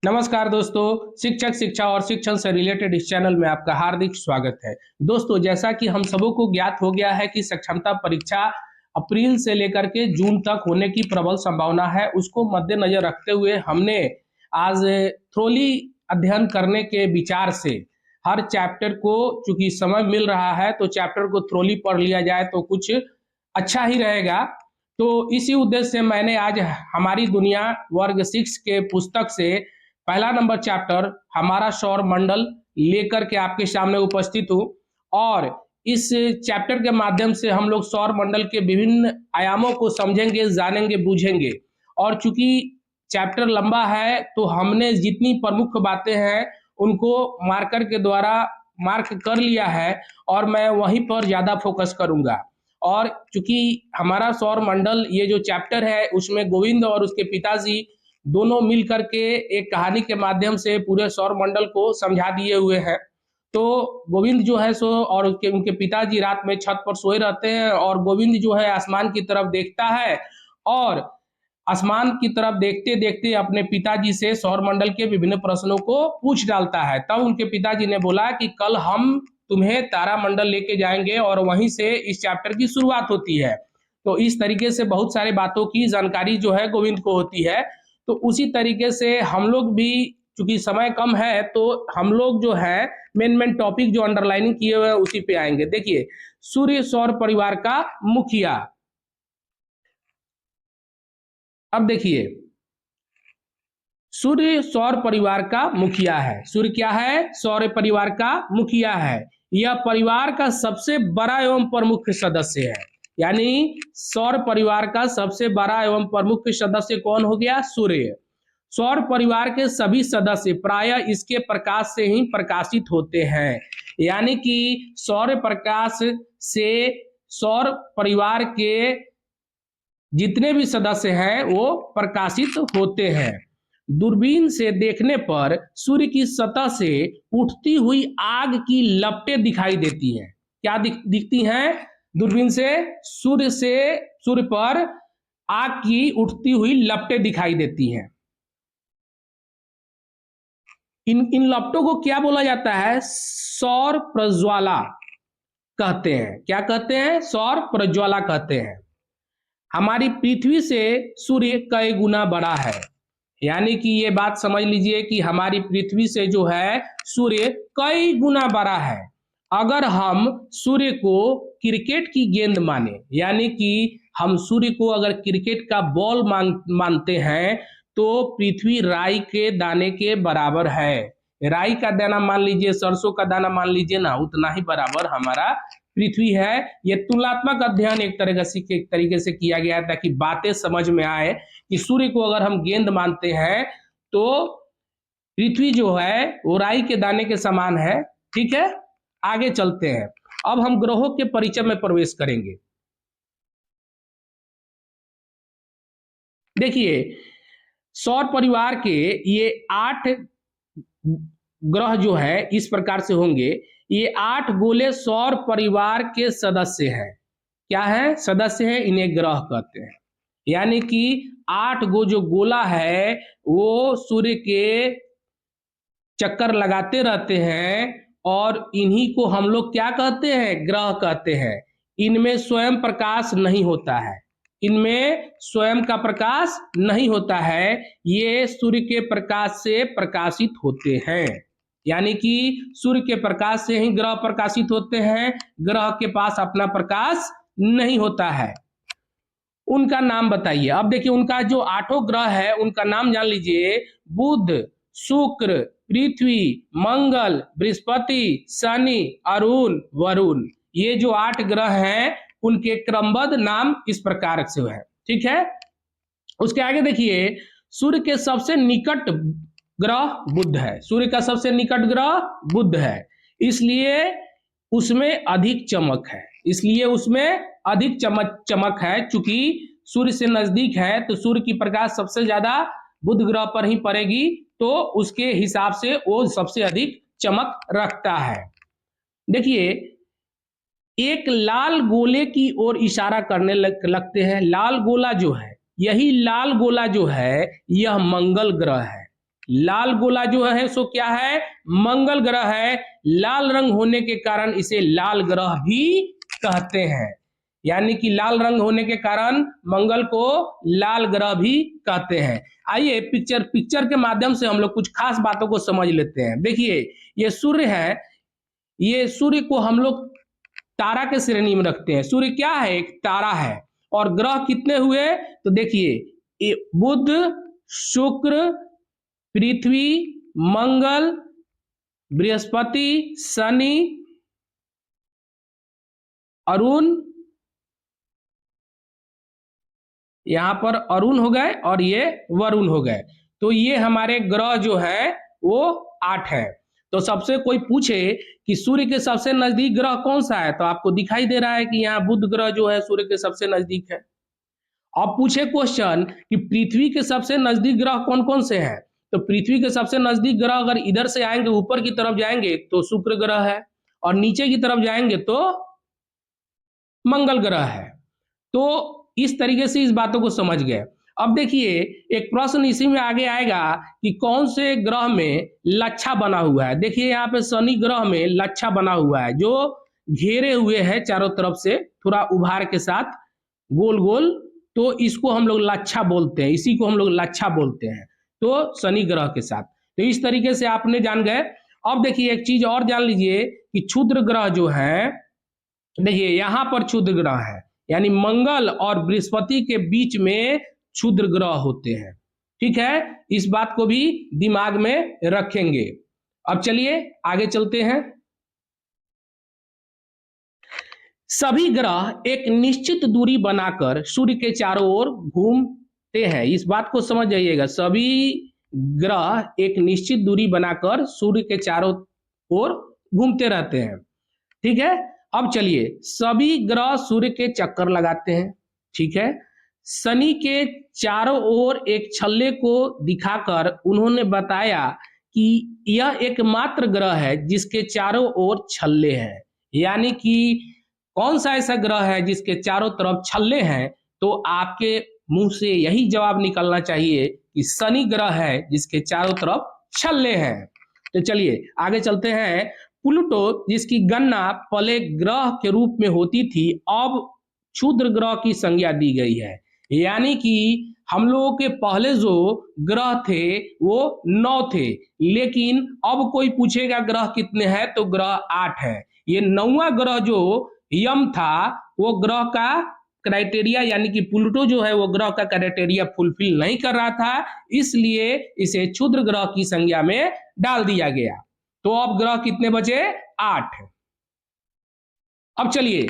नमस्कार दोस्तों। शिक्षक शिक्षा और शिक्षण से रिलेटेड इस चैनल में आपका हार्दिक स्वागत है। दोस्तों, जैसा कि हम सबों को ज्ञात हो गया है कि सक्षमता परीक्षा अप्रैल से लेकर के जून तक होने की प्रबल संभावना है। उसको मद्देनजर रखते हुए हमने आज थ्रोली अध्ययन करने के विचार से हर चैप्टर को, चूंकि समय मिल रहा है तो चैप्टर को थ्रोली पढ़ लिया जाए तो कुछ अच्छा ही रहेगा। तो इसी उद्देश्य से मैंने आज हमारी दुनिया वर्ग 6 के पुस्तक से पहला नंबर चैप्टर हमारा सौर मंडल लेकर के आपके सामने उपस्थित हूँ। और इस चैप्टर के माध्यम से हम लोग सौर मंडल के विभिन्न आयामों को समझेंगे, जानेंगे, बूझेंगे। और चूंकि चैप्टर लंबा है तो हमने जितनी प्रमुख बातें हैं उनको मार्कर के द्वारा मार्क कर लिया है और मैं वहीं पर ज़्यादा फोकस करूंगा। और चूंकि हमारा सौर मंडल ये जो चैप्टर है उसमें गोविंद और उसके पिताजी दोनों मिल करके एक कहानी के माध्यम से पूरे सौर मंडल को समझा दिए हुए हैं। तो गोविंद जो है सो और उनके पिताजी रात में छत पर सोए रहते हैं और गोविंद जो है आसमान की तरफ देखता है और आसमान की तरफ देखते देखते अपने पिताजी से सौर मंडल के विभिन्न प्रश्नों को पूछ डालता है। तब उनके पिताजी ने बोला कि कल हम तुम्हें तारा मंडल लेके जाएंगे और वहीं से इस चैप्टर की शुरुआत होती है। तो इस तरीके से बहुत सारी बातों की जानकारी जो है गोविंद को होती है। तो उसी तरीके से हम लोग भी, चूंकि समय कम है तो हम लोग जो है मेन टॉपिक जो अंडरलाइनिंग किए हुए हैं उसी पे आएंगे। देखिए, सूर्य सौर परिवार का मुखिया। अब देखिए, सूर्य सौर परिवार का मुखिया है। सूर्य क्या है? सौर परिवार का मुखिया है। यह परिवार का सबसे बड़ा एवं प्रमुख सदस्य है। यानी सौर परिवार का सबसे बड़ा एवं प्रमुख सदस्य कौन हो गया? सूर्य। सौर परिवार के सभी सदस्य प्रायः इसके प्रकाश से ही प्रकाशित होते हैं। यानी कि सौर प्रकाश से सौर परिवार के जितने भी सदस्य हैं वो प्रकाशित होते हैं। दूरबीन से देखने पर सूर्य की सतह से उठती हुई आग की लपटें दिखाई देती हैं। क्या दिखती हैं? दूरबीन से सूर्य पर आग की उठती हुई लपटें दिखाई देती हैं। इन लपटों को क्या बोला जाता है? सौर प्रज्वाला कहते हैं। क्या कहते हैं? सौर प्रज्वाला कहते हैं। हमारी पृथ्वी से सूर्य कई गुना बड़ा है। यानी कि ये बात समझ लीजिए कि हमारी पृथ्वी से जो है सूर्य कई गुना बड़ा है। अगर हम सूर्य को क्रिकेट की गेंद माने, यानी कि हम सूर्य को अगर क्रिकेट का बॉल मानते हैं तो पृथ्वी राई के दाने के बराबर है। राई का दाना मान लीजिए, सरसों का दाना मान लीजिए ना, उतना ही बराबर हमारा पृथ्वी है। ये तुलनात्मक अध्ययन एक तरीके से किया गया है ताकि बातें समझ में आए कि सूर्य को अगर हम गेंद मानते हैं तो पृथ्वी जो है वो राई के दाने के समान है। ठीक है, आगे चलते हैं। अब हम ग्रहों के परिचय में प्रवेश करेंगे। देखिए, सौर परिवार के ये 8 ग्रह जो है इस प्रकार से होंगे। ये 8 गोले सौर परिवार के सदस्य हैं। क्या है? सदस्य हैं, इन्हें ग्रह कहते हैं। यानी कि 8 गो जो गोला है वो सूर्य के चक्कर लगाते रहते हैं और इन्हीं को हम लोग क्या कहते हैं? ग्रह कहते हैं। इनमें स्वयं प्रकाश नहीं होता है। इनमें स्वयं का प्रकाश नहीं होता है। ये सूर्य के प्रकाश से प्रकाशित होते हैं। यानी कि सूर्य के प्रकाश से ही ग्रह प्रकाशित होते हैं। ग्रह के पास अपना प्रकाश नहीं होता है। उनका नाम बताइए। अब देखिए, उनका जो 8 ग्रह है उनका नाम जान लीजिए। बुध, शुक्र, पृथ्वी, मंगल, बृहस्पति, शनि, अरुण, वरुण। ये जो 8 ग्रह हैं उनके क्रमबद्ध नाम इस प्रकार से है। ठीक है, उसके आगे देखिए, सूर्य के सबसे निकट ग्रह बुध है। सूर्य का सबसे निकट ग्रह बुध है, इसलिए उसमें अधिक चमक है। इसलिए उसमें अधिक चमक है। चूंकि सूर्य से नजदीक है तो सूर्य की प्रकाश सबसे ज्यादा बुध ग्रह पर ही पड़ेगी, तो उसके हिसाब से वो सबसे अधिक चमक रखता है। देखिए, एक लाल गोले की ओर इशारा करने लगते हैं। लाल गोला जो है, यही लाल गोला जो है यह मंगल ग्रह है। लाल गोला जो है सो क्या है, मंगल ग्रह है। लाल रंग होने के कारण इसे लाल ग्रह भी कहते हैं, यानी कि लाल रंग होने के कारण मंगल को लाल ग्रह भी कहते हैं। आइए पिक्चर के माध्यम से हम लोग कुछ खास बातों को समझ लेते हैं। देखिए ये सूर्य है, ये सूर्य को हम लोग तारा के श्रेणी में रखते हैं। सूर्य क्या है, एक तारा है। और ग्रह कितने हुए, तो देखिए बुध, शुक्र, पृथ्वी, मंगल, बृहस्पति, शनि, अरुण, यहां पर अरुण हो गए और ये वरुण हो गए। तो ये हमारे ग्रह जो है वो 8 है। तो सबसे कोई पूछे कि सूर्य के सबसे नजदीक ग्रह कौन सा है, तो आपको दिखाई दे रहा है कि यहाँ बुध ग्रह जो है सूर्य के सबसे नजदीक है। अब पूछे क्वेश्चन कि पृथ्वी के सबसे नजदीक ग्रह कौन कौन से हैं, तो पृथ्वी के सबसे नजदीक ग्रह अगर इधर से आएंगे, ऊपर की तरफ जाएंगे तो शुक्र ग्रह है, और नीचे की तरफ जाएंगे तो मंगल ग्रह है। तो इस तरीके से इस बातों को समझ गए। अब देखिए एक प्रश्न इसी में आगे आएगा कि कौन से ग्रह में लच्छा बना हुआ है। देखिए यहाँ पे शनि ग्रह में लच्छा बना हुआ है, जो घेरे हुए है चारों तरफ से थोड़ा उभार के साथ गोल गोल, तो इसको हम लोग लच्छा बोलते हैं, इसी को हम लोग लच्छा बोलते हैं। तो शनि ग्रह के साथ, तो इस तरीके से आपने जान गए। अब देखिए एक चीज और जान लीजिए कि क्षुद्र ग्रह जो है, देखिए यहाँ पर क्षुद्र ग्रह है, यानी मंगल और बृहस्पति के बीच में क्षुद्र ग्रह होते हैं। ठीक है, इस बात को भी दिमाग में रखेंगे। अब चलिए आगे चलते हैं। सभी ग्रह एक निश्चित दूरी बनाकर सूर्य के चारों ओर घूमते हैं। इस बात को समझ जाइएगा, सभी ग्रह एक निश्चित दूरी बनाकर सूर्य के चारों ओर घूमते रहते हैं। ठीक है, अब चलिए सभी ग्रह सूर्य के चक्कर लगाते हैं। ठीक है, शनि के चारों ओर एक छल्ले को दिखाकर उन्होंने बताया कि यह एकमात्र ग्रह है जिसके चारों ओर छल्ले हैं। यानी कि कौन सा ऐसा ग्रह है जिसके चारों तरफ छल्ले हैं, तो आपके मुंह से यही जवाब निकलना चाहिए कि शनि ग्रह है जिसके चारों तरफ छल्ले हैं। तो चलिए आगे चलते हैं। प्लूटो जिसकी गणना पहले ग्रह के रूप में होती थी, अब क्षुद्र ग्रह की संज्ञा दी गई है। यानी कि हम लोगों के पहले जो ग्रह थे वो 9 थे, लेकिन अब कोई पूछेगा ग्रह कितने हैं, तो ग्रह 8 है। ये 9वां ग्रह जो यम था, वो ग्रह का क्राइटेरिया, यानी कि प्लूटो जो है वो ग्रह का क्राइटेरिया फुलफिल नहीं कर रहा था, इसलिए इसे क्षुद्र ग्रह की संज्ञा में डाल दिया गया। तो अब ग्रह कितने बचे, 8। अब चलिए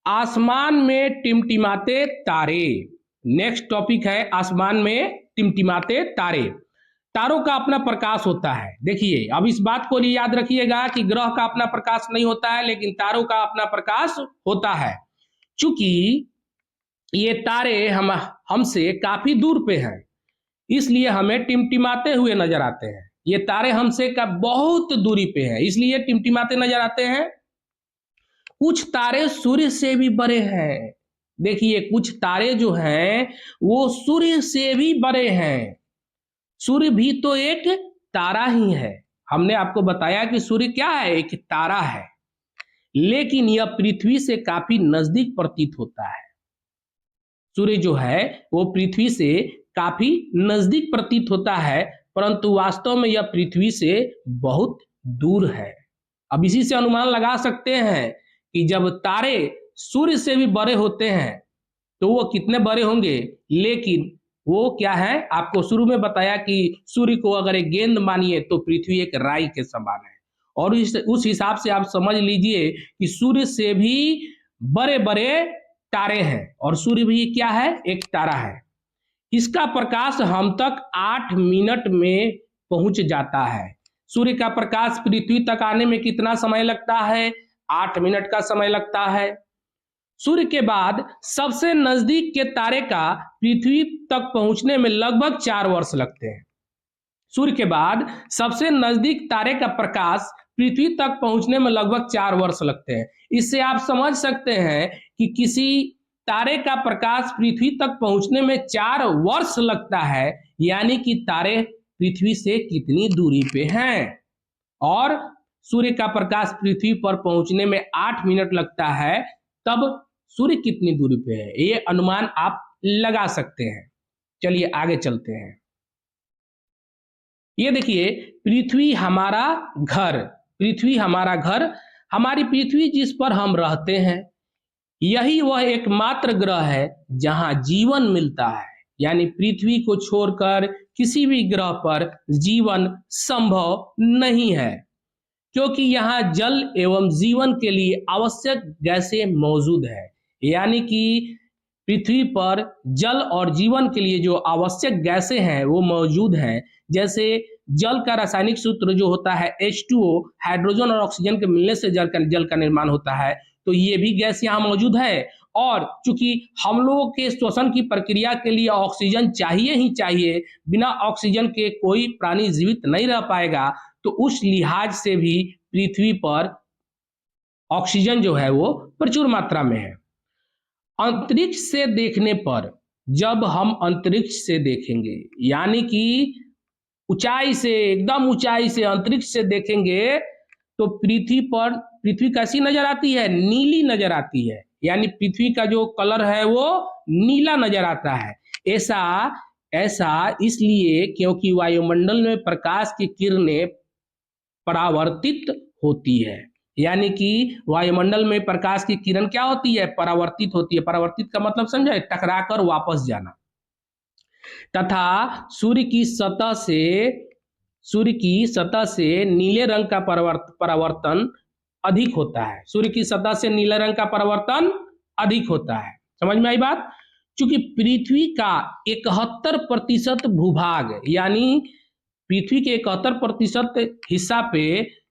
आसमान में टिमटिमाते तारे, नेक्स्ट टॉपिक है आसमान में टिमटिमाते तारे। तारों का अपना प्रकाश होता है। देखिए अब इस बात को याद रखिएगा कि ग्रह का अपना प्रकाश नहीं होता है, लेकिन तारों का अपना प्रकाश होता है। चूंकि ये तारे हमसे काफी दूर पे हैं, इसलिए हमें टिमटिमाते हुए नजर आते हैं। ये तारे हमसे का बहुत दूरी पे हैं, इसलिए टिमटिमाते नजर आते हैं। कुछ तारे सूर्य से भी बड़े हैं। देखिए कुछ तारे जो हैं वो सूर्य से भी बड़े हैं। सूर्य भी तो एक तारा ही है। हमने आपको बताया कि सूर्य क्या है, एक तारा है, लेकिन यह पृथ्वी से काफी नजदीक प्रतीत होता है। सूर्य जो है वो पृथ्वी से काफी नजदीक प्रतीत होता है, परंतु वास्तव में यह पृथ्वी से बहुत दूर है। अब इसी से अनुमान लगा सकते हैं कि जब तारे सूर्य से भी बड़े होते हैं तो वो कितने बड़े होंगे। लेकिन वो क्या है, आपको शुरू में बताया कि सूर्य को अगर एक गेंद मानिए तो पृथ्वी एक राई के समान है, और उस हिसाब से आप समझ लीजिए कि सूर्य से भी बड़े बड़े तारे हैं, और सूर्य भी क्या है, एक तारा है। इसका प्रकाश हम तक 8 मिनट में पहुंच जाता है। सूर्य का प्रकाश पृथ्वी तक आने में कितना समय लगता है, 8 मिनट का समय लगता है। सूर्य के बाद सबसे नजदीक के तारे का पृथ्वी तक पहुंचने में लगभग 4 वर्ष लगते हैं। सूर्य के बाद सबसे नजदीक तारे का प्रकाश पृथ्वी तक पहुंचने में लगभग 4 वर्ष लगते हैं। इससे आप समझ सकते हैं कि किसी तारे का प्रकाश पृथ्वी तक पहुंचने में 4 वर्ष लगता है, यानी कि तारे पृथ्वी से कितनी दूरी पे हैं, और सूर्य का प्रकाश पृथ्वी पर पहुंचने में 8 मिनट लगता है, तब सूर्य कितनी दूरी पे है, ये अनुमान आप लगा सकते हैं। चलिए आगे चलते हैं। ये देखिए, पृथ्वी हमारा घर, पृथ्वी हमारा घर, हमारी पृथ्वी जिस पर हम रहते हैं, यही वह एकमात्र ग्रह है जहां जीवन मिलता है। यानी पृथ्वी को छोड़कर किसी भी ग्रह पर जीवन संभव नहीं है, क्योंकि यहाँ जल एवं जीवन के लिए आवश्यक गैसें मौजूद है। यानी कि पृथ्वी पर जल और जीवन के लिए जो आवश्यक गैसें हैं वो मौजूद हैं। जैसे जल का रासायनिक सूत्र जो होता है H2O, हाइड्रोजन और ऑक्सीजन के मिलने से जल का निर्माण होता है, तो ये भी गैस यहाँ मौजूद है। और चूंकि हम लोगों के श्वसन की प्रक्रिया के लिए ऑक्सीजन चाहिए ही चाहिए, बिना ऑक्सीजन के कोई प्राणी जीवित नहीं रह पाएगा, तो उस लिहाज से भी पृथ्वी पर ऑक्सीजन जो है वो प्रचुर मात्रा में है। अंतरिक्ष से देखने पर, जब हम अंतरिक्ष से देखेंगे, यानी कि ऊंचाई से, एकदम ऊंचाई से अंतरिक्ष से देखेंगे, तो पृथ्वी कैसी नजर आती है, नीली नजर आती है। यानी पृथ्वी का जो कलर है वो नीला नजर आता है। ऐसा इसलिए क्योंकि वायुमंडल में प्रकाश की किरणें परावर्तित होती है। यानी कि वायुमंडल में प्रकाश की किरण क्या होती है, परावर्तित होती है। परावर्तित का मतलब समझे, टकराकर वापस जाना। तथा सूर्य की सतह से नीले रंग का परावर्तन अधिक होता है। सूर्य की सतह से नीले रंग का परावर्तन अधिक होता है। समझ में आई बात? चूंकि पृथ्वी का 71% भूभाग, यानी पृथ्वी के 71%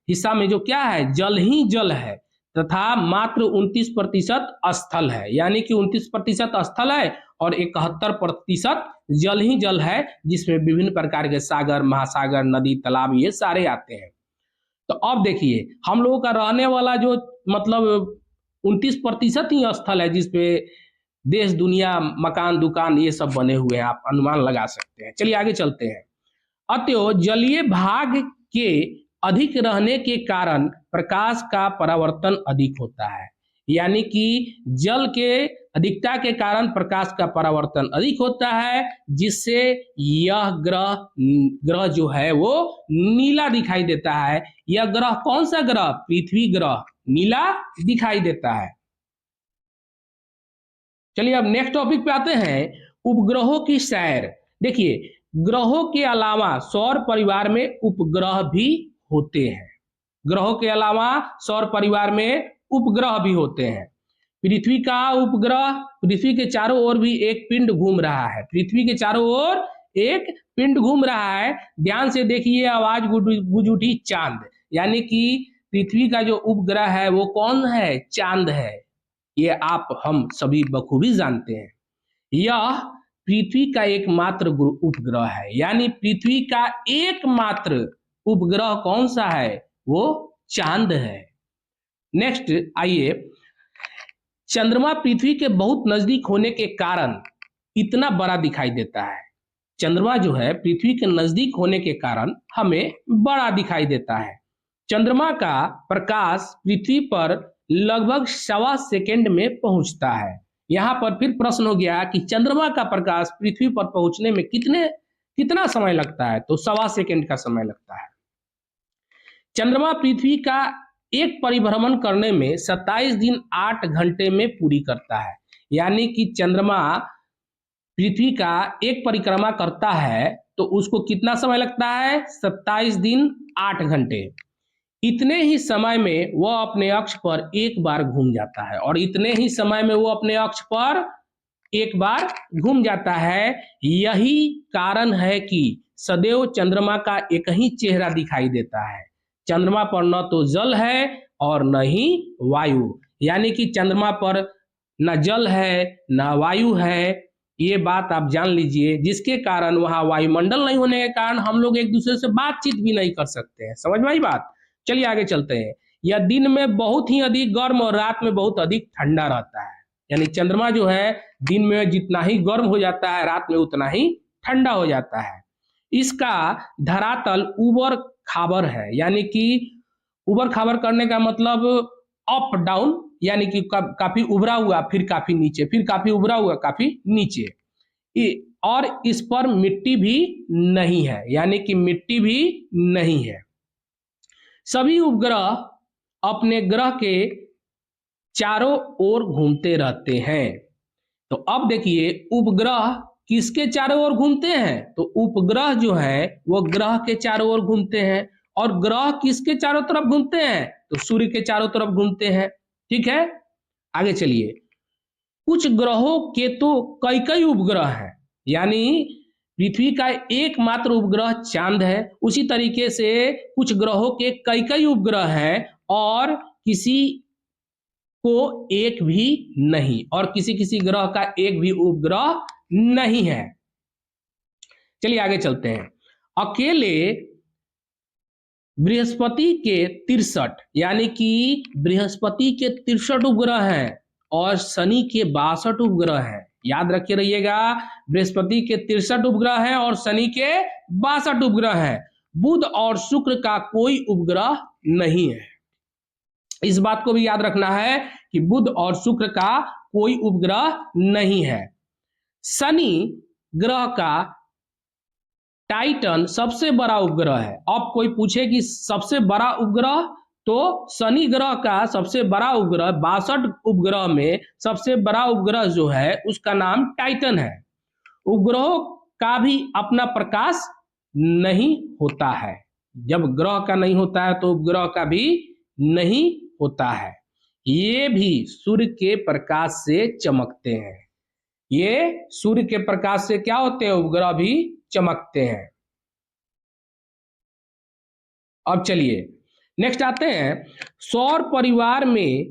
हिस्सा में जो क्या है, जल ही जल है, तथा मात्र 29% स्थल है। यानी कि 29% स्थल है और 71% जल ही जल है, जिसमें विभिन्न प्रकार के सागर, महासागर, नदी, तालाब ये सारे आते हैं। तो अब देखिए, हम लोगों का रहने वाला जो मतलब 29% ही स्थल है, जिसपे देश दुनिया, मकान दुकान ये सब बने हुए हैं, आप अनुमान लगा सकते हैं। चलिए आगे चलते हैं। अतः जलीय भाग के अधिक रहने के कारण प्रकाश का परावर्तन अधिक होता है। यानी कि जल के अधिकता के कारण प्रकाश का परावर्तन अधिक होता है, जिससे यह ग्रह जो है वो नीला दिखाई देता है। यह ग्रह कौन सा ग्रह, पृथ्वी ग्रह नीला दिखाई देता है। चलिए अब नेक्स्ट टॉपिक पे आते हैं, उपग्रहों की सैर। देखिए, ग्रहों के अलावा सौर परिवार में उपग्रह भी होते हैं। ग्रहों के अलावा सौर परिवार में उपग्रह भी होते हैं। पृथ्वी का उपग्रह, पृथ्वी के चारों ओर भी एक पिंड घूम रहा है। पृथ्वी के चारों ओर एक पिंड घूम रहा है। ध्यान से देखिए, आवाज गूंज उठी, चांद। यानी कि पृथ्वी का जो उपग्रह है वो कौन है, चांद है। ये आप हम सभी बखूबी जानते हैं। यह पृथ्वी का एकमात्र उपग्रह है। यानी पृथ्वी का एकमात्र उपग्रह कौन सा है, वो चांद है। नेक्स्ट आइए, चंद्रमा पृथ्वी के बहुत नजदीक होने के कारण इतना बड़ा दिखाई देता है। चंद्रमा जो है पृथ्वी के नजदीक होने के कारण हमें बड़ा दिखाई देता है। चंद्रमा का प्रकाश पृथ्वी पर लगभग 1.25 सेकेंड में पहुंचता है। यहाँ पर फिर प्रश्न हो गया कि चंद्रमा का प्रकाश पृथ्वी पर पहुंचने में कितना समय लगता है, तो 1.25 सेकेंड का समय लगता है। चंद्रमा पृथ्वी का एक परिभ्रमण करने में 27 दिन 8 घंटे में पूरी करता है। यानी कि चंद्रमा पृथ्वी का एक परिक्रमा करता है तो उसको कितना समय लगता है, 27 दिन 8 घंटे। इतने ही समय में वह अपने अक्ष पर एक बार घूम जाता है, और इतने ही समय में वो अपने अक्ष पर एक बार घूम जाता है। यही कारण है कि सदैव चंद्रमा का एक ही चेहरा दिखाई देता है। चंद्रमा पर न तो जल है और न ही वायु। यानी कि चंद्रमा पर न जल है न वायु है, ये बात आप जान लीजिए, जिसके कारण वहाँ वायुमंडल नहीं होने के कारण हम लोग एक दूसरे से बातचीत भी नहीं कर सकते हैं। समझ में आई बात? चलिए आगे चलते हैं। यह दिन में बहुत ही अधिक गर्म और रात में बहुत अधिक ठंडा रहता है। यानी चंद्रमा जो है दिन में जितना ही गर्म हो जाता है, रात में उतना ही ठंडा हो जाता है। इसका धरातल उबड़ खाबड़ है, यानी कि उबड़ खाबड़ करने का मतलब अप डाउन, यानी कि काफी उभरा हुआ फिर काफी नीचे, फिर काफी उभरा हुआ काफी नीचे। और इस पर मिट्टी भी नहीं है, यानी कि मिट्टी भी नहीं है। सभी उपग्रह अपने ग्रह के चारों ओर घूमते रहते हैं। तो अब देखिए उपग्रह किसके चारों ओर घूमते हैं, तो उपग्रह जो है वो ग्रह के चारों ओर घूमते हैं। और ग्रह किसके चारों तरफ घूमते हैं, तो सूर्य के चारों तरफ घूमते हैं। ठीक है, आगे चलिए। कुछ ग्रहों के तो कई कई उपग्रह हैं, यानी पृथ्वी का एकमात्र उपग्रह चांद है, उसी तरीके से कुछ ग्रहों के कई कई उपग्रह हैं और किसी को एक भी नहीं, और किसी किसी ग्रह का एक भी उपग्रह नहीं है। चलिए आगे चलते हैं। अकेले बृहस्पति के 63, यानी कि बृहस्पति के 63 उपग्रह हैं और शनि के 62 उपग्रह हैं। याद रखे रहिएगा, बृहस्पति के 63 उपग्रह हैं और शनि के 62 उपग्रह हैं। बुध और शुक्र का कोई उपग्रह नहीं है। इस बात को भी याद रखना है कि बुध और शुक्र का कोई उपग्रह नहीं है। शनि ग्रह का टाइटन सबसे बड़ा उपग्रह है। अब कोई पूछे कि सबसे बड़ा उपग्रह, तो शनि ग्रह का सबसे बड़ा उपग्रह 62 उपग्रह में सबसे बड़ा उपग्रह जो है उसका नाम टाइटन है। उपग्रहों का भी अपना प्रकाश नहीं होता है। जब ग्रह का नहीं होता है तो उपग्रह का भी नहीं होता है। ये भी सूर्य के प्रकाश से चमकते हैं। ये सूर्य के प्रकाश से क्या होते हैं, उपग्रह भी चमकते हैं। अब चलिए नेक्स्ट आते हैं। सौर परिवार में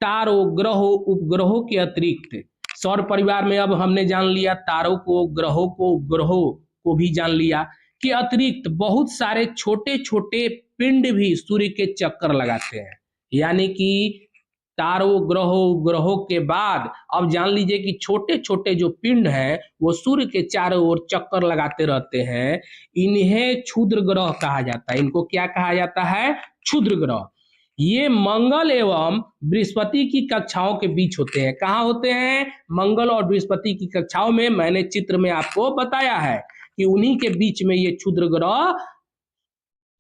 तारों, ग्रहों, उपग्रहों के अतिरिक्त, सौर परिवार में अब हमने जान लिया तारों को, ग्रहों को, उपग्रहों को भी जान लिया कि अतिरिक्त बहुत सारे छोटे छोटे पिंड भी सूर्य के चक्कर लगाते हैं। यानी कि तारों, ग्रहों, उपग्रहों के बाद अब जान लीजिए कि छोटे छोटे जो पिंड हैं वो सूर्य के चारों ओर चक्कर लगाते रहते हैं। इन्हें क्षुद्र ग्रह कहा जाता है। इनको क्या कहा जाता है, क्षुद्र ग्रह। ये मंगल एवं बृहस्पति की कक्षाओं के बीच होते हैं। कहाँ होते हैं, मंगल और बृहस्पति की कक्षाओं में। मैंने चित्र में आपको बताया है कि उन्हीं के बीच में ये क्षुद्र ग्रह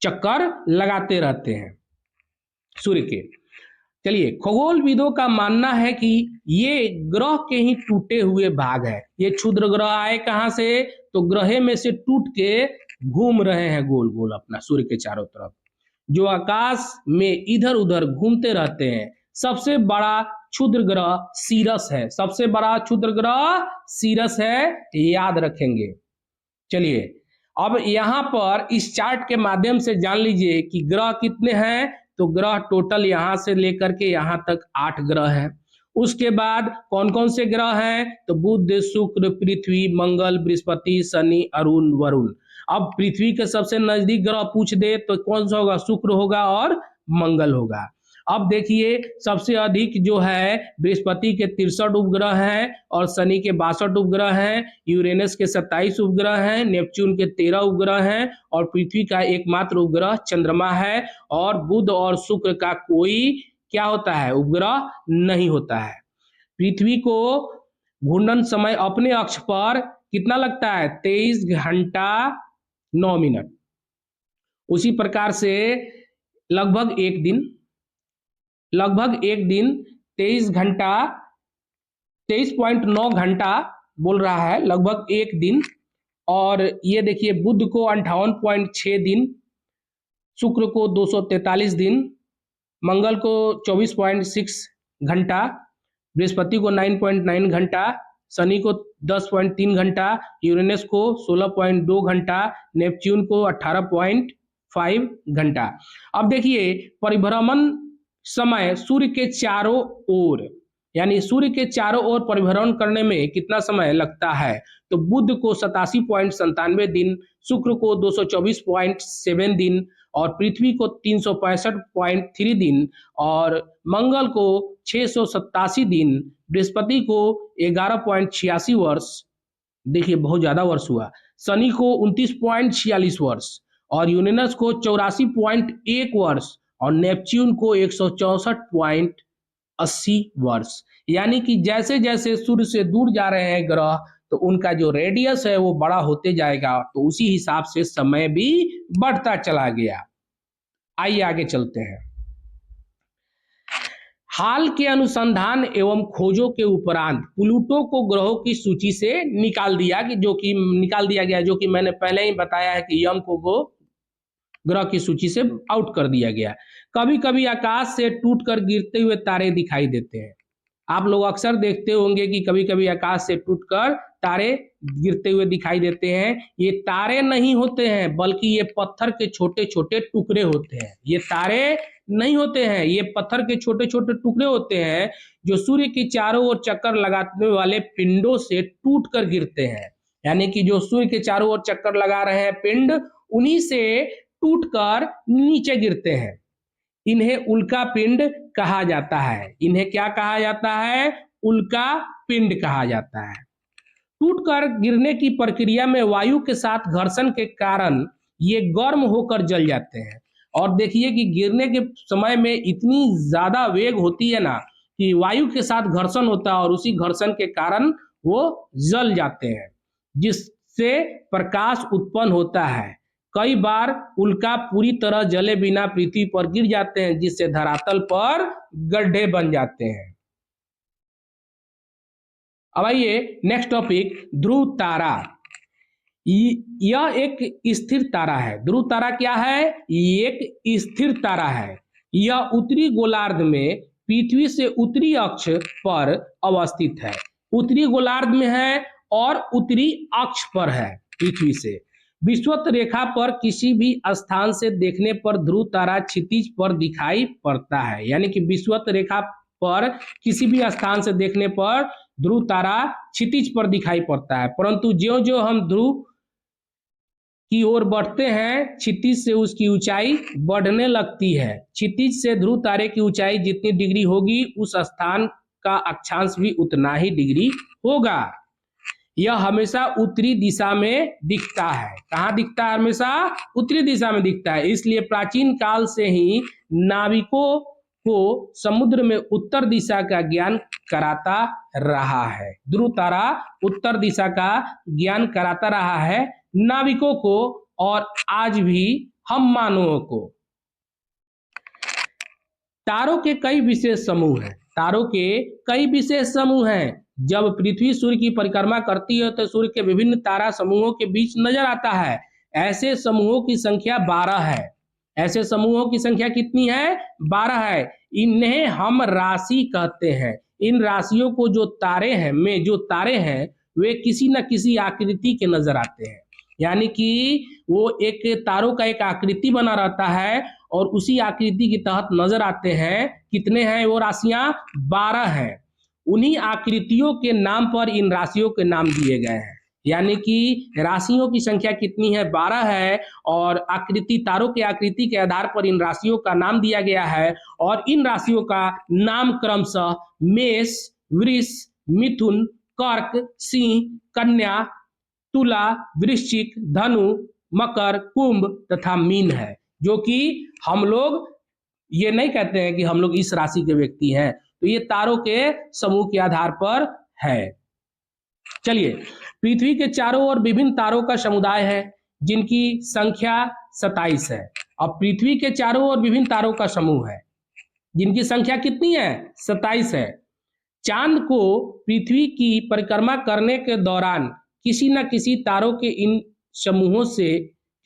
चक्कर लगाते रहते हैं सूर्य के। चलिए, खगोलविदों का मानना है कि ये ग्रह के ही टूटे हुए भाग है। ये क्षुद्र ग्रह आए कहां से, तो ग्रह में से टूट के घूम रहे हैं गोल गोल अपना सूर्य के चारों तरफ, जो आकाश में इधर उधर घूमते रहते हैं। सबसे बड़ा क्षुद्र ग्रह सीरस है। सबसे बड़ा क्षुद्र ग्रह सीरस है, याद रखेंगे। चलिए अब यहाँ पर इस चार्ट के माध्यम से जान लीजिए कि ग्रह कितने हैं। तो ग्रह टोटल यहाँ से लेकर के यहाँ तक 8 ग्रह हैं। उसके बाद कौन कौन से ग्रह हैं, तो बुध, शुक्र, पृथ्वी, मंगल, बृहस्पति, शनि, अरुण, वरुण। अब पृथ्वी के सबसे नजदीक ग्रह पूछ दे तो कौन सा होगा, शुक्र होगा और मंगल होगा। अब देखिए सबसे अधिक जो है बृहस्पति के 63 उपग्रह हैं और शनि के 62 उपग्रह हैं, यूरेनस के 27 उपग्रह हैं, नेपच्यून के 13 उपग्रह हैं और पृथ्वी का एकमात्र उपग्रह चंद्रमा है। और बुध और शुक्र का कोई क्या होता है, उपग्रह नहीं होता है। पृथ्वी को घूर्णन समय अपने अक्ष पर कितना लगता है, 23 घंटा 9 मिनट। उसी प्रकार से लगभग एक दिन 23 घंटा 23.9 घंटा बोल रहा है, लगभग एक दिन। और ये देखिए बुध को 58.6 दिन, शुक्र को 243 दिन, मंगल को 24.6 घंटा, बृहस्पति को 9.9 घंटा, शनि को 10.3 घंटा, यूरेनस को 16.2 घंटा, नेपच्यून को 18.5 घंटा। अब देखिए परिभ्रमण समय सूर्य के चारों ओर, यानी सूर्य के चारों ओर परिभ्रमण करने में कितना समय लगता है, तो बुध को 87.97 दिन, शुक्र को 224.7 दिन और पृथ्वी को 365.3 दिन और मंगल को 687 दिन, बृहस्पति को 11.86 वर्ष देखिए बहुत ज्यादा वर्ष हुआ। शनि को 29.46 वर्ष और यूरेनस को 84.1 वर्ष और नेपच्यून को 164.80 वर्ष। यानी कि जैसे जैसे सूर्य से दूर जा रहे हैं ग्रह, तो उनका जो रेडियस है वो बड़ा होते जाएगा, तो उसी हिसाब से समय भी बढ़ता चला गया। आइए आगे चलते हैं। हाल के अनुसंधान एवं खोजों के उपरांत प्लूटो को ग्रहों की सूची से निकाल दिया गया, जो कि मैंने पहले ही बताया है कि यम को ग्रह की सूची से आउट कर दिया गया। कभी कभी आकाश से टूटकर गिरते हुए तारे दिखाई देते हैं। आप लोग अक्सर देखते होंगे कि कभी कभी आकाश से टूटकर तारे गिरते हुए दिखाई देते हैं। ये तारे नहीं होते हैं, बल्कि ये पत्थर के छोटे छोटे टुकड़े होते हैं। ये तारे नहीं होते हैं, ये पत्थर के छोटे छोटे टुकड़े होते हैं जो सूर्य के चारों ओर चक्कर लगाने वाले पिंडों से टूटकर गिरते हैं। यानी कि जो सूर्य के चारों ओर चक्कर लगा रहे हैं पिंड, उन्हीं से टूटकर नीचे गिरते हैं। इन्हें उल्का पिंड कहा जाता है। इन्हें क्या कहा जाता है? उल्का पिंड कहा जाता है। टूटकर गिरने की प्रक्रिया में वायु के साथ घर्षण के कारण ये गर्म होकर जल जाते हैं। और देखिए कि गिरने के समय में इतनी ज्यादा वेग होती है ना, कि वायु के साथ घर्षण होता है और उसी घर्षण के कारण वो जल जाते हैं, जिससे प्रकाश उत्पन्न होता है। कई बार उल्का पूरी तरह जले बिना पृथ्वी पर गिर जाते हैं, जिससे धरातल पर गड्ढे बन जाते हैं। अब आइए नेक्स्ट टॉपिक, ध्रुव तारा। यह एक स्थिर तारा है। ध्रुव तारा क्या है? एक स्थिर तारा है। यह उत्तरी गोलार्ध में पृथ्वी से उत्तरी अक्ष पर अवस्थित है। उत्तरी गोलार्ध में है और उत्तरी अक्ष पर है पृथ्वी से। विषुवत रेखा पर किसी भी स्थान से देखने पर ध्रुव तारा क्षितिज पर दिखाई पड़ता है। यानी कि विषुवत रेखा पर किसी भी स्थान से देखने पर ध्रुव तारा क्षितिज पर दिखाई पड़ता है, परंतु ज्यों ज्यों हम ध्रुव की ओर बढ़ते हैं, क्षितिज से उसकी ऊंचाई बढ़ने लगती है। क्षितिज से ध्रुव तारे की ऊंचाई जितनी डिग्री होगी, उस स्थान का अक्षांश भी उतना ही डिग्री होगा। यह हमेशा उत्तरी दिशा में दिखता है। कहाँ दिखता है? हमेशा उत्तरी दिशा में दिखता है। इसलिए प्राचीन काल से ही नाविकों को समुद्र में उत्तर दिशा का ज्ञान कराता रहा है। ध्रुव तारा उत्तर दिशा का ज्ञान कराता रहा है नाविकों को, और आज भी हम मानवों को। तारों के कई विशेष समूह हैं। तारों के कई विशेष समूह हैं। जब पृथ्वी सूर्य की परिक्रमा करती है तो सूर्य के विभिन्न तारा समूहों के बीच नजर आता है। ऐसे समूहों की संख्या 12 है। ऐसे समूहों की संख्या कितनी है? 12 है। इन्हें हम राशि कहते हैं। इन राशियों को जो तारे हैं वे किसी न किसी आकृति के नजर आते हैं। यानी कि वो एक तारों का एक आकृति बना रहता है और उसी आकृति के तहत नजर आते हैं। कितने हैं वो राशियां? 12 हैं। उन्हीं आकृतियों के नाम पर इन राशियों के नाम दिए गए हैं। यानी कि राशियों की संख्या कितनी है? 12 है, और आकृति, तारों के आकृति के आधार पर इन राशियों का नाम दिया गया है। और इन राशियों का नाम क्रमशः मेष, वृष, मिथुन, कर्क, सिंह, कन्या, तुला, वृश्चिक, धनु, मकर, कुंभ तथा मीन है। जो कि हम लोग ये नहीं कहते हैं कि हम लोग इस राशि के व्यक्ति हैं, तो ये तारों के समूह के आधार पर है। चलिए, पृथ्वी के चारों ओर विभिन्न तारों का समुदाय है जिनकी संख्या 27 है। अब पृथ्वी के चारों ओर विभिन्न तारों का समूह है जिनकी संख्या कितनी है? 27 है। चांद को पृथ्वी की परिक्रमा करने के दौरान किसी न किसी तारों के इन समूहों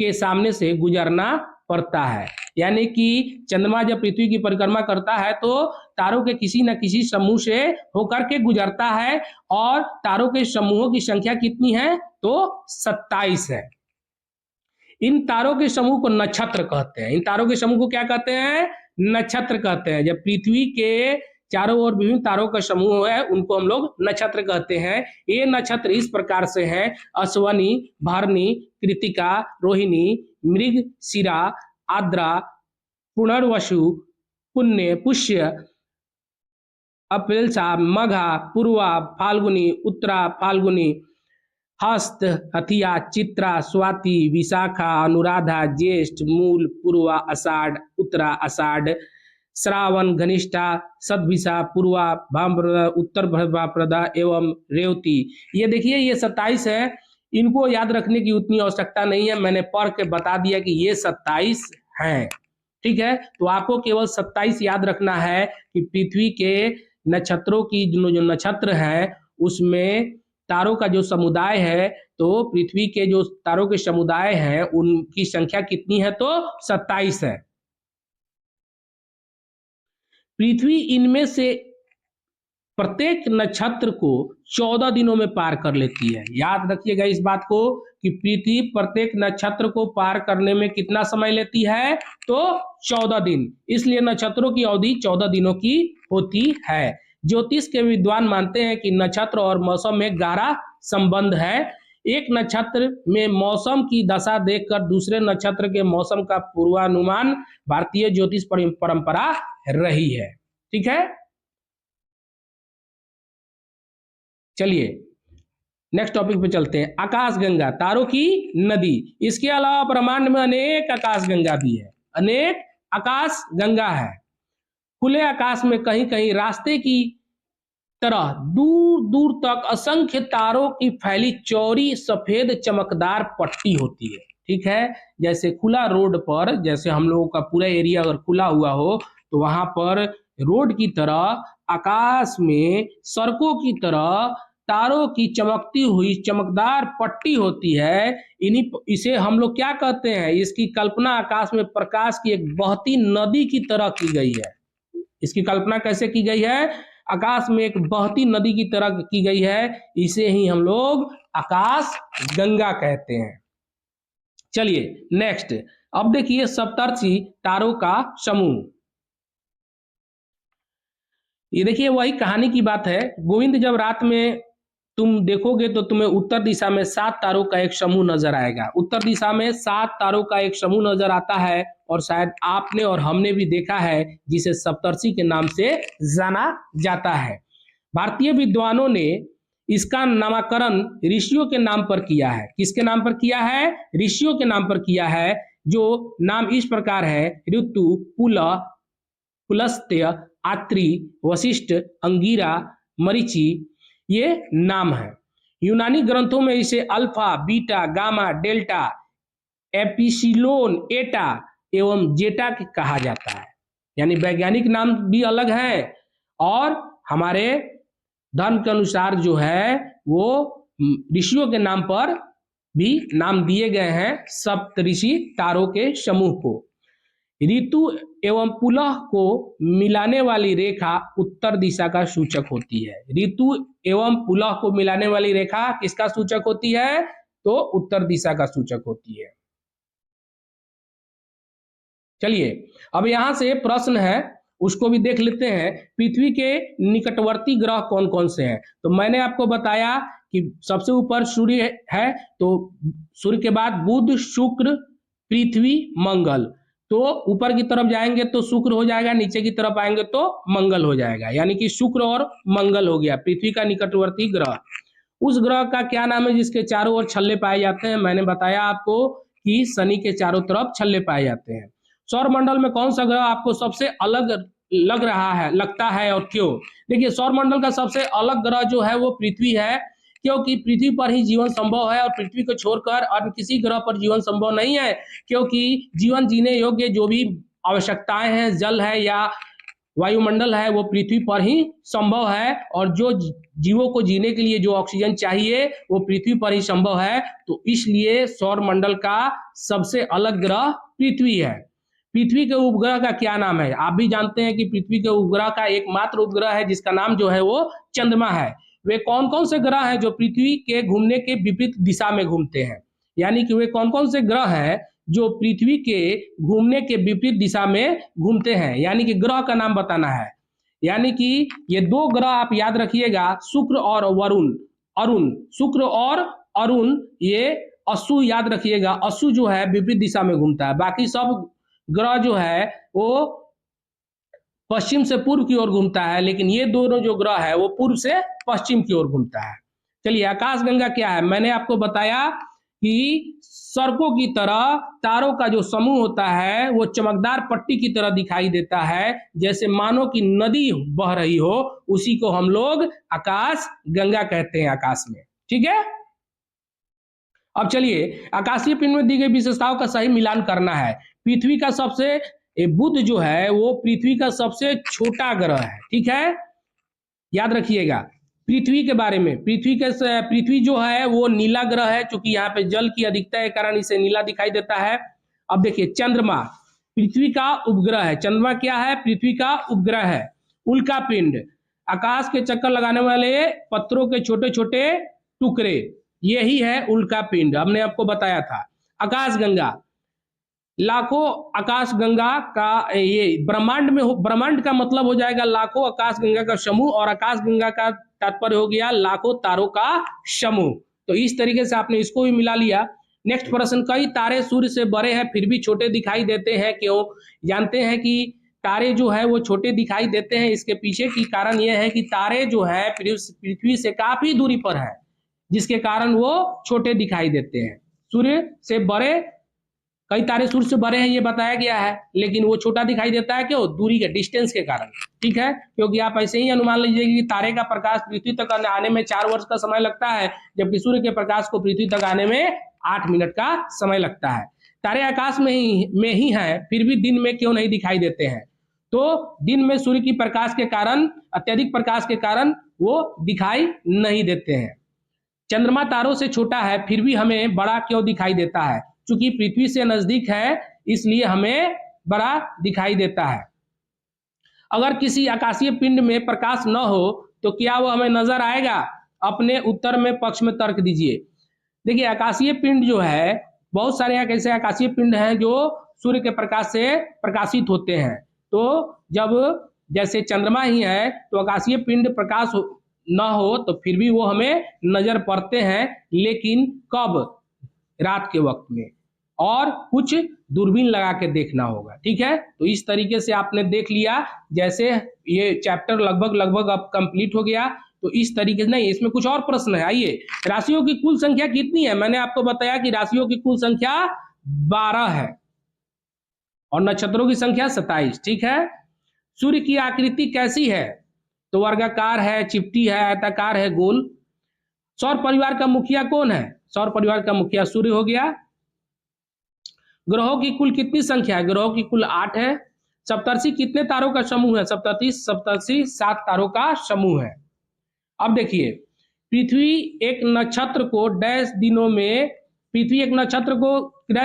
के सामने से गुजरना पड़ता है। यानी कि चंद्रमा जब पृथ्वी की परिक्रमा करता है तो तारों के किसी न किसी समूह से होकर के गुजरता है, और तारों के समूहों की संख्या कितनी है? तो 27 है। इन तारों के समूह को नक्षत्र कहते हैं। इन तारों के समूह को क्या कहते हैं? नक्षत्र कहते हैं। जब पृथ्वी के चारों ओर विभिन्न तारों का समूह है, उनको हम लोग नक्षत्र कहते हैं। ये नक्षत्र इस प्रकार से हैं: अश्वनी, भरणी, कृतिका, रोहिणी, मृगशिरा, आद्रा, पुनर्वसु, पुण्य, पुष्य, अप्रेलसा, मघा, पूर्वा, फाल्गुनी, उत्तरा फाल्गुनी, हस्त, हथिया, चित्रा, स्वाति, विशाखा, अनुराधा, ज्येष्ठ, मूल, पूर्वा, आषाढ़, उत्तरा, आषाढ़, श्रावण, घनिष्ठा, सतभिषा, पूर्वा, भाद्रपदा, उत्तर भाद्रपदा एवं रेवती। ये देखिए ये 27 है। इनको याद रखने की उतनी आवश्यकता नहीं है, मैंने पढ़ के बता दिया कि ये 27 हैं। ठीक है, तो आपको केवल 27 याद रखना है कि पृथ्वी के नक्षत्रों की जो नक्षत्र है उसमें तारों का जो समुदाय है, तो पृथ्वी के जो तारों के समुदाय हैं उनकी संख्या कितनी है, तो 27 है। पृथ्वी इनमें से प्रत्येक नक्षत्र को 14 दिनों में पार कर लेती है। याद रखिएगा इस बात को कि पृथ्वी प्रत्येक नक्षत्र को पार करने में कितना समय लेती है, तो 14 दिन। इसलिए नक्षत्रों की अवधि 14 दिनों की होती है। ज्योतिष के विद्वान मानते हैं कि नक्षत्र और मौसम में गहरा संबंध है। एक नक्षत्र में मौसम की दशा देखकर दूसरे नक्षत्र के मौसम का पूर्वानुमान भारतीय ज्योतिष परंपरा रही है। ठीक है, चलिए नेक्स्ट टॉपिक पे चलते हैं। आकाशगंगा, तारों की नदी। इसके अलावा ब्रह्मांड में अनेक आकाशगंगा भी है, अनेक आकाशगंगा है। खुले आकाश में कहीं कहीं रास्ते की तरह दूर दूर तक असंख्य तारों की फैली चौड़ी सफेद चमकदार पट्टी होती है। ठीक है, जैसे खुला रोड पर, जैसे हम लोगों का पूरा एरिया अगर खुला हुआ हो तो वहां पर रोड की तरह आकाश में सड़कों की तरह तारों की चमकती हुई चमकदार पट्टी होती है। इसे हम लोग क्या कहते हैं, इसकी कल्पना आकाश में प्रकाश की एक बहती नदी की तरह की गई है। इसकी कल्पना कैसे की गई है, आकाश में एक बहती नदी की तरह की गई है। इसे ही हम लोग आकाश गंगा कहते हैं। चलिए नेक्स्ट, अब देखिए सप्तर्षि तारों का समूह। ये देखिए वही कहानी की बात है। गोविंद, जब रात में तुम देखोगे तो तुम्हें उत्तर दिशा में 7 तारों का एक समूह नजर आएगा। उत्तर दिशा में 7 तारों का एक समूह नजर आता है और शायद आपने और हमने भी देखा है, जिसे सप्तर्षि के नाम से जाना जाता है। भारतीय विद्वानों ने इसका नामकरण ऋषियों के नाम पर किया है। किसके नाम पर किया है, ऋषियों के नाम पर किया है, जो नाम इस प्रकार है: ऋतु, पुलह, पुलस्त्य, आत्रि, वशिष्ठ, अंगिरा, मरीचि, ये नाम है। यूनानी ग्रंथों में इसे alpha, beta, gamma, delta, epsilon, एटा एवं जेटा कहा जाता है। यानी वैज्ञानिक नाम भी अलग है और हमारे धर्म के अनुसार जो है वो ऋषियों के नाम पर भी नाम दिए गए हैं सप्तऋषि तारों के समूह को। ऋतु एवं पुलह को मिलाने वाली रेखा उत्तर दिशा का सूचक होती है। ऋतु एवं पुलह को मिलाने वाली रेखा किसका सूचक होती है, तो उत्तर दिशा का सूचक होती है। चलिए अब यहां से प्रश्न है, उसको भी देख लेते हैं। पृथ्वी के निकटवर्ती ग्रह कौन कौन से हैं? तो मैंने आपको बताया कि सबसे ऊपर सूर्य है, तो सूर्य के बाद बुध, शुक्र, पृथ्वी, मंगल। तो ऊपर की तरफ जाएंगे तो शुक्र हो जाएगा, नीचे की तरफ आएंगे तो मंगल हो जाएगा। यानी कि शुक्र और मंगल हो गया पृथ्वी का निकटवर्ती ग्रह। उस ग्रह का क्या नाम है जिसके चारों ओर छल्ले पाए जाते हैं? मैंने बताया आपको कि शनि के चारों तरफ छल्ले पाए जाते हैं। सौर मंडल में कौन सा ग्रह आपको सबसे अलग लग रहा है, लगता है और क्यों? देखिए सौर मंडल का सबसे अलग ग्रह जो है वो पृथ्वी है, क्योंकि पृथ्वी पर ही जीवन संभव है और पृथ्वी को छोड़कर अन्य किसी ग्रह पर जीवन संभव नहीं है। क्योंकि जीवन जीने योग्य जो भी आवश्यकताएं हैं, जल है या वायुमंडल है, वो पृथ्वी पर ही संभव है और जो जीवों को जीने के लिए जो ऑक्सीजन चाहिए वो पृथ्वी पर ही संभव है। तो इसलिए सौर मंडल का सबसे अलग ग्रह पृथ्वी है। पृथ्वी के उपग्रह का क्या नाम है? आप भी जानते हैं कि पृथ्वी के उपग्रह का एकमात्र उपग्रह है जिसका नाम जो है वो चंद्रमा है। वे कौन कौन से ग्रह हैं जो पृथ्वी के घूमने के विपरीत दिशा में घूमते हैं? यानी कि वे कौन कौन से ग्रह हैं जो पृथ्वी के घूमने के विपरीत दिशा में घूमते हैं? यानी कि ग्रह का नाम बताना है। यानी कि ये 2 ग्रह आप याद रखिएगा, शुक्र और वरुण, अरुण, शुक्र और अरुण, ये अशु याद रखिएगा। अशु जो है विपरीत दिशा में घूमता है, बाकी सब ग्रह जो है वो पश्चिम से पूर्व की ओर घूमता है, लेकिन ये दोनों जो ग्रह है वो पूर्व से पश्चिम की ओर घूमता है। चलिए, आकाशगंगा क्या है? मैंने आपको बताया कि सड़कों की तरह तारों का जो समूह होता है वो चमकदार पट्टी की तरह दिखाई देता है, जैसे मानो कि नदी बह रही हो, उसी को हम लोग आकाश गंगा कहते हैं आकाश में। ठीक है, अब चलिए आकाशीय पिंड में दी गई विशेषताओं का सही मिलान करना है। पृथ्वी का सबसे बुध जो है वो पृथ्वी का सबसे छोटा ग्रह है। ठीक है, याद रखिएगा पृथ्वी के बारे में। पृथ्वी जो है वो नीला ग्रह है, क्योंकि यहाँ पे जल की अधिकता के कारण इसे नीला दिखाई देता है। अब देखिए चंद्रमा पृथ्वी का उपग्रह है। चंद्रमा क्या है? पृथ्वी का उपग्रह है। उल्का पिंड आकाश के चक्कर लगाने वाले पत्थरों के छोटे छोटे टुकड़े, यही है उल्का पिंड, हमने आपको बताया था। आकाशगंगा लाखों आकाश गंगा का ये ब्रह्मांड का मतलब हो जाएगा लाखों आकाश गंगा का समूह, और आकाश गंगा का तात्पर्य हो गया लाखों तारों का समूह। तो इस तरीके से आपने इसको भी मिला लिया। नेक्स्ट प्रश्न, कई तारे सूर्य से बड़े हैं फिर भी छोटे दिखाई देते हैं, क्यों? जानते हैं कि तारे जो है वो छोटे दिखाई देते हैं, इसके पीछे की कारण यह है कि तारे जो है पृथ्वी से काफी दूरी पर है, जिसके कारण वो छोटे दिखाई देते हैं। सूर्य से बड़े, कई तारे सूर्य से बड़े हैं ये बताया गया है, लेकिन वो छोटा दिखाई देता है, क्यों? दूरी के डिस्टेंस के कारण। ठीक है, क्योंकि आप ऐसे ही अनुमान लीजिए कि तारे का प्रकाश पृथ्वी तक आने में 4 वर्ष का समय लगता है, जबकि सूर्य के प्रकाश को पृथ्वी तक आने में 8 मिनट का समय लगता है। तारे आकाश में ही हैं, फिर भी दिन में क्यों नहीं दिखाई देते हैं? तो दिन में सूर्य की प्रकाश के कारण, अत्यधिक प्रकाश के कारण वो दिखाई नहीं देते हैं। चंद्रमा तारों से छोटा है फिर भी हमें बड़ा क्यों दिखाई देता है? चूंकि पृथ्वी से नजदीक है इसलिए हमें बड़ा दिखाई देता है। अगर किसी आकाशीय पिंड में प्रकाश न हो तो क्या वो हमें नजर आएगा? अपने उत्तर में पक्ष में तर्क दीजिए। देखिए आकाशीय पिंड जो है, बहुत सारे ऐसे आकाशीय पिंड हैं जो सूर्य के प्रकाश से प्रकाशित होते हैं। तो जब जैसे चंद्रमा ही है तो आकाशीय पिंड प्रकाश न हो तो फिर भी वो हमें नजर पड़ते हैं, लेकिन कब? रात के वक्त में, और कुछ दूरबीन लगा के देखना होगा। ठीक है, तो इस तरीके से आपने देख लिया। जैसे ये चैप्टर लगभग अब कंप्लीट हो गया, तो इस तरीके से नहीं, इसमें कुछ और प्रश्न है। आइए, राशियों की कुल संख्या कितनी है? मैंने आपको बताया कि राशियों की कुल संख्या 12 है और नक्षत्रों की संख्या 27। ठीक है, सूर्य की आकृति कैसी है? तो वर्गाकार है, चिपटी है, आयताकार है, गोल। सौर परिवार का मुखिया कौन है? सौर परिवार का मुखिया सूर्य हो गया। ग्रहों की कुल कितनी संख्या है? ग्रहों की कुल 8 है। सप्तर्षि कितने तारों का समूह है? सप्तर्षि 7 तारों का समूह है। अब देखिए, पृथ्वी एक नक्षत्र को डैश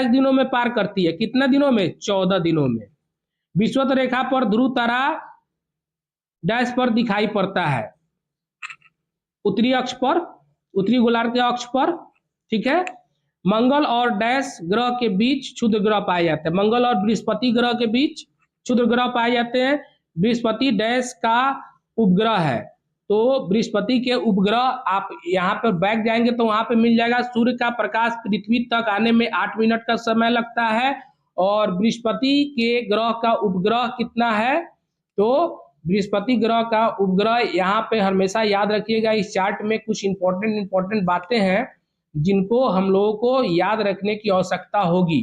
दिनों में पार करती है। कितने दिनों में? 14 दिनों में। विषुवत रेखा पर ध्रुव तारा डैश पर दिखाई पड़ता है, उत्तरी अक्ष पर, उत्तरी गोलार्ध के अक्ष पर। ठीक है, मंगल और डैश ग्रह के बीच क्षुद्र ग्रह पाए जाते हैं। मंगल और बृहस्पति ग्रह के बीच क्षुद्र ग्रह पाए जाते हैं। बृहस्पति डैश का उपग्रह है, तो बृहस्पति के उपग्रह आप यहाँ पर बैक जाएंगे तो वहां पे मिल जाएगा। सूर्य का प्रकाश पृथ्वी तक आने में 8 मिनट का समय लगता है, और बृहस्पति के ग्रह का उपग्रह कितना है? तो बृहस्पति ग्रह का उपग्रह, यहाँ पे हमेशा याद रखिएगा, इस चार्ट में कुछ इंपॉर्टेंट बातें हैं जिनको हम लोगों को याद रखने की आवश्यकता होगी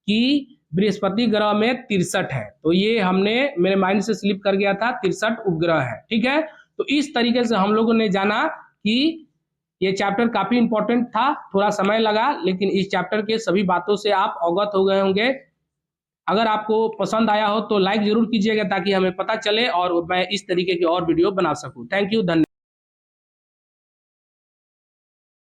कि बृहस्पति ग्रह में 63 है। तो ये हमने, मेरे माइंड से स्लिप कर गया था, 63 उपग्रह है। ठीक है, तो इस तरीके से हम लोगों ने जाना कि ये चैप्टर काफी इंपॉर्टेंट था, थोड़ा समय लगा, लेकिन इस चैप्टर के सभी बातों से आप अवगत हो गए होंगे। अगर आपको पसंद आया हो तो लाइक जरूर कीजिएगा ताकि हमें पता चले और मैं इस तरीके की और वीडियो बना सकूं। थैंक यू, धन्यवाद।